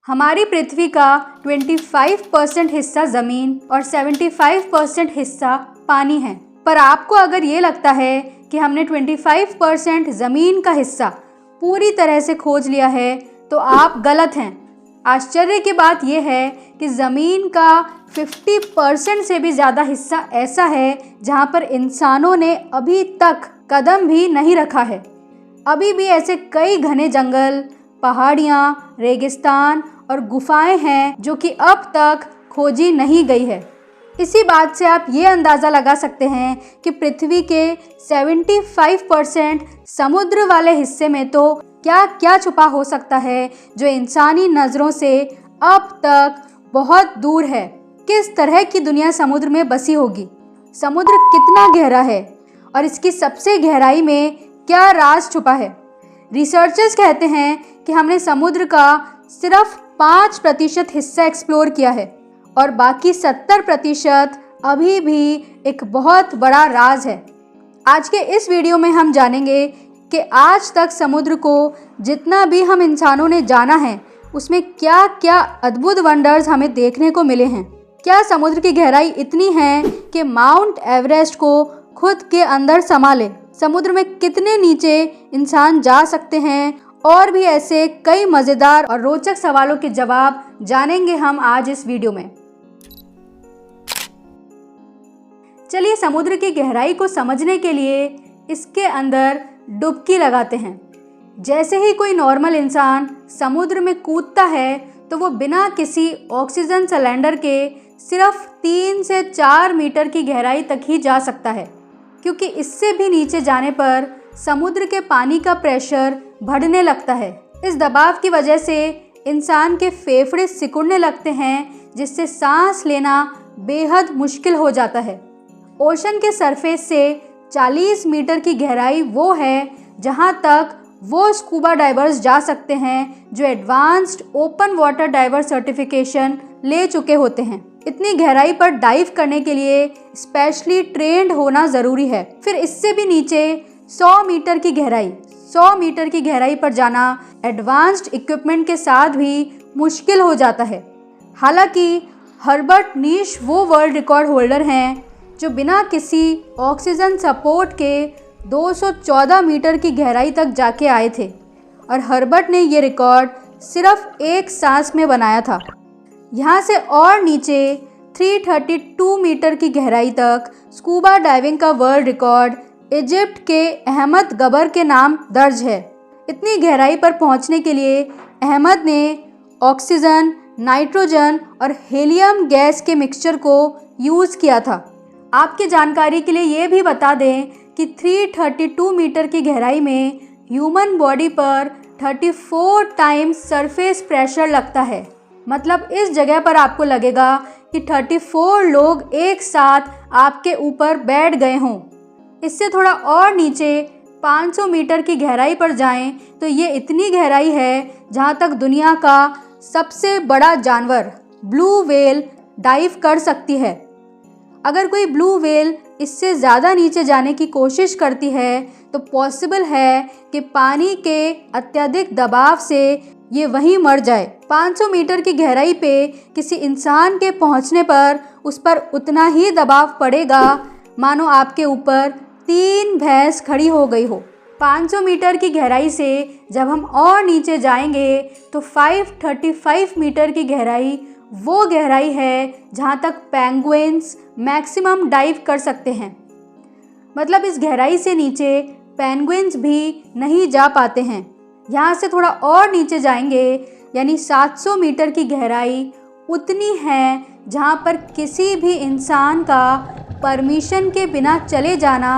हमारी पृथ्वी का 25% हिस्सा ज़मीन और 75% हिस्सा पानी है। पर आपको अगर ये लगता है कि हमने 25% ज़मीन का हिस्सा पूरी तरह से खोज लिया है तो आप गलत हैं। आश्चर्य की बात यह है कि ज़मीन का 50% से भी ज़्यादा हिस्सा ऐसा है जहाँ पर इंसानों ने अभी तक कदम भी नहीं रखा है। अभी भी ऐसे कई घने जंगल, पहाड़ियाँ, रेगिस्तान और गुफाएं हैं जो कि अब तक खोजी नहीं गई है। इसी बात से आप ये अंदाज़ा लगा सकते हैं कि पृथ्वी के 75% समुद्र वाले हिस्से में तो क्या क्या छुपा हो सकता है जो इंसानी नज़रों से अब तक बहुत दूर है। किस तरह की दुनिया समुद्र में बसी होगी, समुद्र कितना गहरा है और इसकी सबसे गहराई में क्या राज छुपा है। रिसर्चर्स कहते हैं कि हमने समुद्र का सिर्फ 5% हिस्सा एक्सप्लोर किया है और बाकी 70% अभी भी एक बहुत बड़ा राज है। आज के इस वीडियो में हम जानेंगे कि आज तक समुद्र को जितना भी हम इंसानों ने जाना है उसमें क्या क्या अद्भुत वंडर्स हमें देखने को मिले हैं। क्या समुद्र की गहराई इतनी है कि माउंट एवरेस्ट को खुद के अंदर समा ले? समुद्र में कितने नीचे इंसान जा सकते हैं? और भी ऐसे कई मज़ेदार और रोचक सवालों के जवाब जानेंगे हम आज इस वीडियो में। चलिए समुद्र की गहराई को समझने के लिए इसके अंदर डुबकी लगाते हैं। जैसे ही कोई नॉर्मल इंसान समुद्र में कूदता है तो वो बिना किसी ऑक्सीजन सिलेंडर के सिर्फ 3 से 4 मीटर की गहराई तक ही जा सकता है, क्योंकि इससे भी नीचे जाने पर समुद्र के पानी का प्रेशर बढ़ने लगता है। इस दबाव की वजह से इंसान के फेफड़े सिकुड़ने लगते हैं, जिससे सांस लेना बेहद मुश्किल हो जाता है। ओशन के सरफेस से 40 मीटर की गहराई वो है जहां तक वो स्कूबा डाइवर्स जा सकते हैं जो advanced open water diver certification ले चुके होते हैं। इतनी गहराई पर डाइव करने के लिए स्पेशली ट्रेंड होना ज़रूरी है। फिर इससे भी नीचे 100 मीटर की गहराई पर जाना एडवांस्ड इक्विपमेंट के साथ भी मुश्किल हो जाता है। हालांकि हर्बर्ट नीश वो वर्ल्ड रिकॉर्ड होल्डर हैं जो बिना किसी ऑक्सीजन सपोर्ट के 214 मीटर की गहराई तक जाके आए थे और हर्बर्ट ने ये रिकॉर्ड सिर्फ एक सांस में बनाया था। यहाँ से और नीचे 332 मीटर की गहराई तक स्कूबा डाइविंग का वर्ल्ड रिकॉर्ड इजिप्ट के अहमद गबर के नाम दर्ज है। इतनी गहराई पर पहुँचने के लिए अहमद ने ऑक्सीजन, नाइट्रोजन और हीलियम गैस के मिक्सचर को यूज़ किया था। आपकी जानकारी के लिए ये भी बता दें कि 332 मीटर की गहराई में ह्यूमन बॉडी पर 34 टाइम्स सरफेस प्रेशर लगता है। मतलब इस जगह पर आपको लगेगा कि 34 लोग एक साथ आपके ऊपर बैठ गए हों। इससे थोड़ा और नीचे 500 मीटर की गहराई पर जाएं तो ये इतनी गहराई है जहाँ तक दुनिया का सबसे बड़ा जानवर ब्लू व्हेल डाइव कर सकती है। अगर कोई ब्लू व्हेल इससे ज़्यादा नीचे जाने की कोशिश करती है तो पॉसिबल है कि पानी के अत्यधिक दबाव से ये वहीं मर जाए। 500 मीटर की गहराई पे किसी इंसान के पहुंचने पर उस पर उतना ही दबाव पड़ेगा मानो आपके ऊपर 3 भैंस खड़ी हो गई हो। 500 मीटर की गहराई से जब हम और नीचे जाएंगे तो 535 मीटर की गहराई वो गहराई है जहाँ तक पेंगुइन्स मैक्सिमम डाइव कर सकते हैं। मतलब इस गहराई से नीचे पेंगुइन्स भी नहीं जा पाते हैं। यहाँ से थोड़ा और नीचे जाएंगे यानी 700 मीटर की गहराई उतनी है जहाँ पर किसी भी इंसान का परमिशन के बिना चले जाना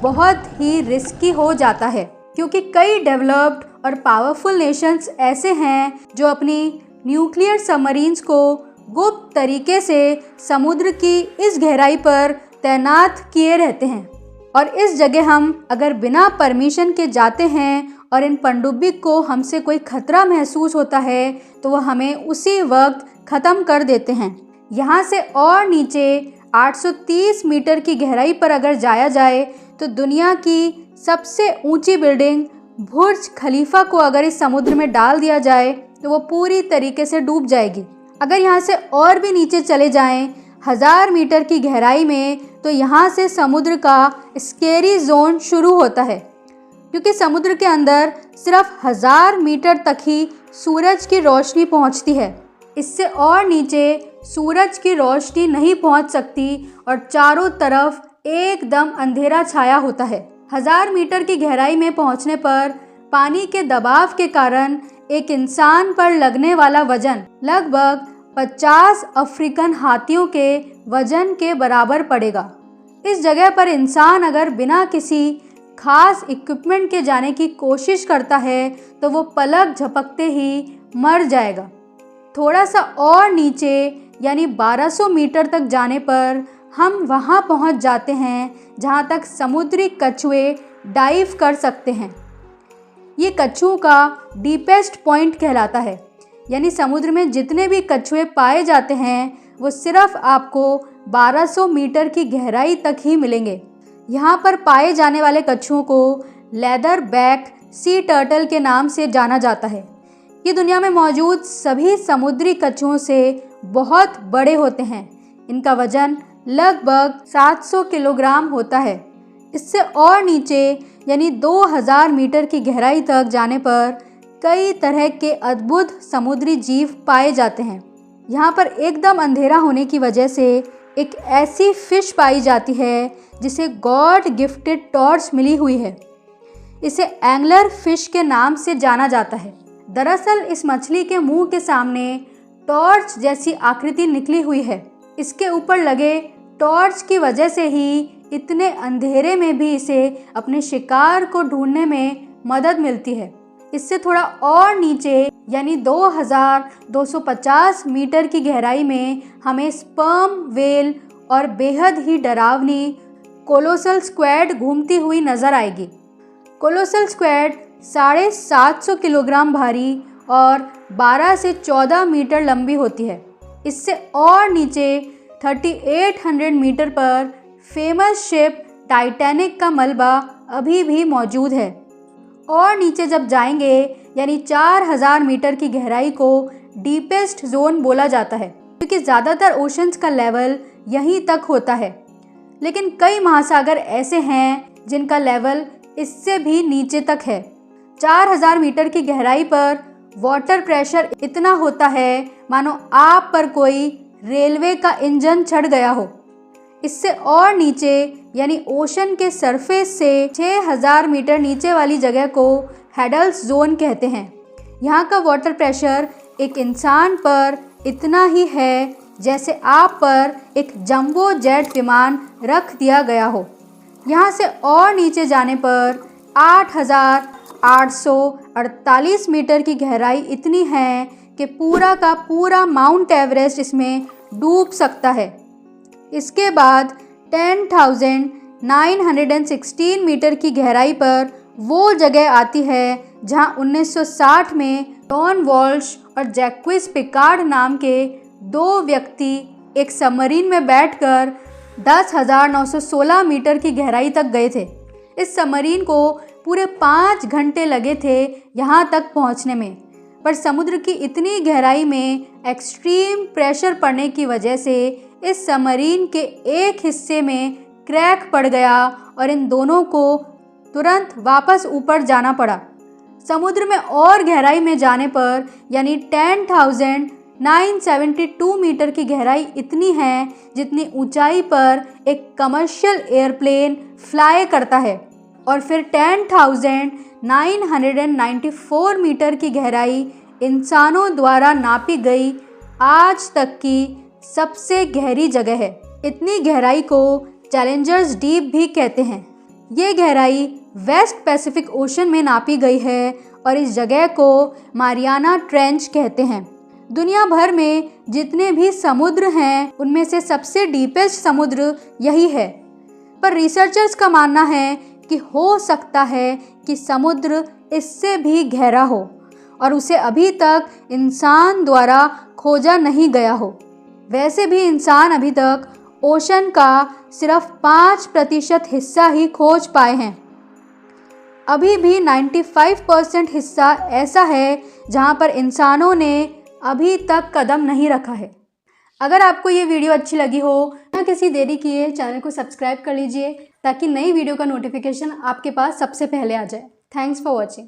बहुत ही रिस्की हो जाता है, क्योंकि कई डेवलप्ड और पावरफुल नेशंस ऐसे हैं जो अपनी न्यूक्लियर सबमरीन्स को गुप्त तरीके से समुद्र की इस गहराई पर तैनात किए रहते हैं। और इस जगह हम अगर बिना परमिशन के जाते हैं और इन पनडुब्बी को हमसे कोई खतरा महसूस होता है तो वह हमें उसी वक्त ख़त्म कर देते हैं। यहाँ से और नीचे 830 मीटर की गहराई पर अगर जाया जाए तो दुनिया की सबसे ऊंची बिल्डिंग बुर्ज खलीफा को अगर इस समुद्र में डाल दिया जाए तो वो पूरी तरीके से डूब जाएगी। अगर यहाँ से और भी नीचे चले जाएं 1000 मीटर की गहराई में, तो यहाँ से समुद्र का स्केरी जोन शुरू होता है, क्योंकि समुद्र के अंदर सिर्फ 1000 मीटर तक ही सूरज की रोशनी पहुँचती है। इससे और नीचे सूरज की रोशनी नहीं पहुँच सकती और चारों तरफ एकदम अंधेरा छाया होता है। 1000 मीटर की गहराई में पहुँचने पर पानी के दबाव के कारण एक इंसान पर लगने वाला वजन लगभग 50 अफ्रीकन हाथियों के वजन के बराबर पड़ेगा। इस जगह पर इंसान अगर बिना किसी खास इक्विपमेंट के जाने की कोशिश करता है तो वो पलक झपकते ही मर जाएगा। थोड़ा सा और नीचे यानी 1200 मीटर तक जाने पर हम वहाँ पहुँच जाते हैं जहाँ तक समुद्री कछुए डाइव कर सकते हैं। ये कछुओं का डीपेस्ट पॉइंट कहलाता है, यानी समुद्र में जितने भी कछुए पाए जाते हैं वो सिर्फ आपको 1200 मीटर की गहराई तक ही मिलेंगे। यहाँ पर पाए जाने वाले कछुओं को लेदर बैक सी टर्टल के नाम से जाना जाता है। ये दुनिया में मौजूद सभी समुद्री कछुओं से बहुत बड़े होते हैं। इनका वजन लगभग 700 किलोग्राम होता है। इससे और नीचे यानी 2000 मीटर की गहराई तक जाने पर कई तरह के अद्भुत समुद्री जीव पाए जाते हैं। यहाँ पर एकदम अंधेरा होने की वजह से एक ऐसी फिश पाई जाती है जिसे गॉड गिफ्टेड टॉर्च मिली हुई है। इसे एंगलर फिश के नाम से जाना जाता है। दरअसल इस मछली के मुंह के सामने टॉर्च जैसी आकृति निकली हुई है। इसके ऊपर लगे टॉर्च की वजह से ही इतने अंधेरे में भी इसे अपने शिकार को ढूंढने में मदद मिलती है। इससे थोड़ा और नीचे यानी 2250 मीटर की गहराई में हमें स्पर्म वेल और बेहद ही डरावनी कोलोसल स्क्वैड घूमती हुई नजर आएगी। कोलोसल स्क्वैड 750 किलोग्राम भारी और 12 से 14 मीटर लंबी होती है। इससे और नीचे 3800 मीटर पर फेमस शिप टाइटैनिक का मलबा अभी भी मौजूद है। और नीचे जब जाएंगे यानी 4000 मीटर की गहराई को डीपेस्ट जोन बोला जाता है, क्योंकि ज़्यादातर ओशंस का लेवल यहीं तक होता है। लेकिन कई महासागर ऐसे हैं जिनका लेवल इससे भी नीचे तक है। 4000 मीटर की गहराई पर वाटर प्रेशर इतना होता है मानो आप पर कोई रेलवे का इंजन चढ़ गया हो। इससे और नीचे यानी ओशन के सरफेस से 6000 मीटर नीचे वाली जगह को हैडल्स जोन कहते हैं। यहाँ का वाटर प्रेशर एक इंसान पर इतना ही है जैसे आप पर एक जंबो जेट विमान रख दिया गया हो। यहाँ से और नीचे जाने पर 8848 मीटर की गहराई इतनी है कि पूरा का पूरा माउंट एवरेस्ट इसमें डूब सकता है। इसके बाद 10,916 मीटर की गहराई पर वो जगह आती है जहां 1960 में टॉन वॉल्श और जैक्विस पिकार्ड नाम के दो व्यक्ति एक सबमरीन में बैठकर 10,916 मीटर की गहराई तक गए थे। इस सबमरीन को पूरे 5 घंटे लगे थे यहाँ तक पहुँचने में, पर समुद्र की इतनी गहराई में एक्सट्रीम प्रेशर पड़ने की वजह से इस सबमरीन के एक हिस्से में क्रैक पड़ गया और इन दोनों को तुरंत वापस ऊपर जाना पड़ा। समुद्र में और गहराई में जाने पर यानी 10,972 मीटर की गहराई इतनी है जितनी ऊंचाई पर एक कमर्शियल एयरप्लेन फ्लाई करता है। और फिर 10,994 मीटर की गहराई इंसानों द्वारा नापी गई आज तक की सबसे गहरी जगह है। इतनी गहराई को चैलेंजर्स डीप भी कहते हैं। ये गहराई वेस्ट पैसिफिक ओशन में नापी गई है और इस जगह को मारियाना ट्रेंच कहते हैं। दुनिया भर में जितने भी समुद्र हैं उनमें से सबसे डीपेस्ट समुद्र यही है, पर रिसर्चर्स का मानना है कि हो सकता है कि समुद्र इससे भी गहरा हो और उसे अभी तक इंसान द्वारा खोजा नहीं गया हो। वैसे भी इंसान अभी तक ओशन का सिर्फ 5% हिस्सा ही खोज पाए हैं। अभी भी 95% हिस्सा ऐसा है जहाँ पर इंसानों ने अभी तक कदम नहीं रखा है। अगर आपको ये वीडियो अच्छी लगी हो, ना किसी देरी किए चैनल को सब्सक्राइब कर लीजिए ताकि नई वीडियो का नोटिफिकेशन आपके पास सबसे पहले आ जाए। Thanks for watching.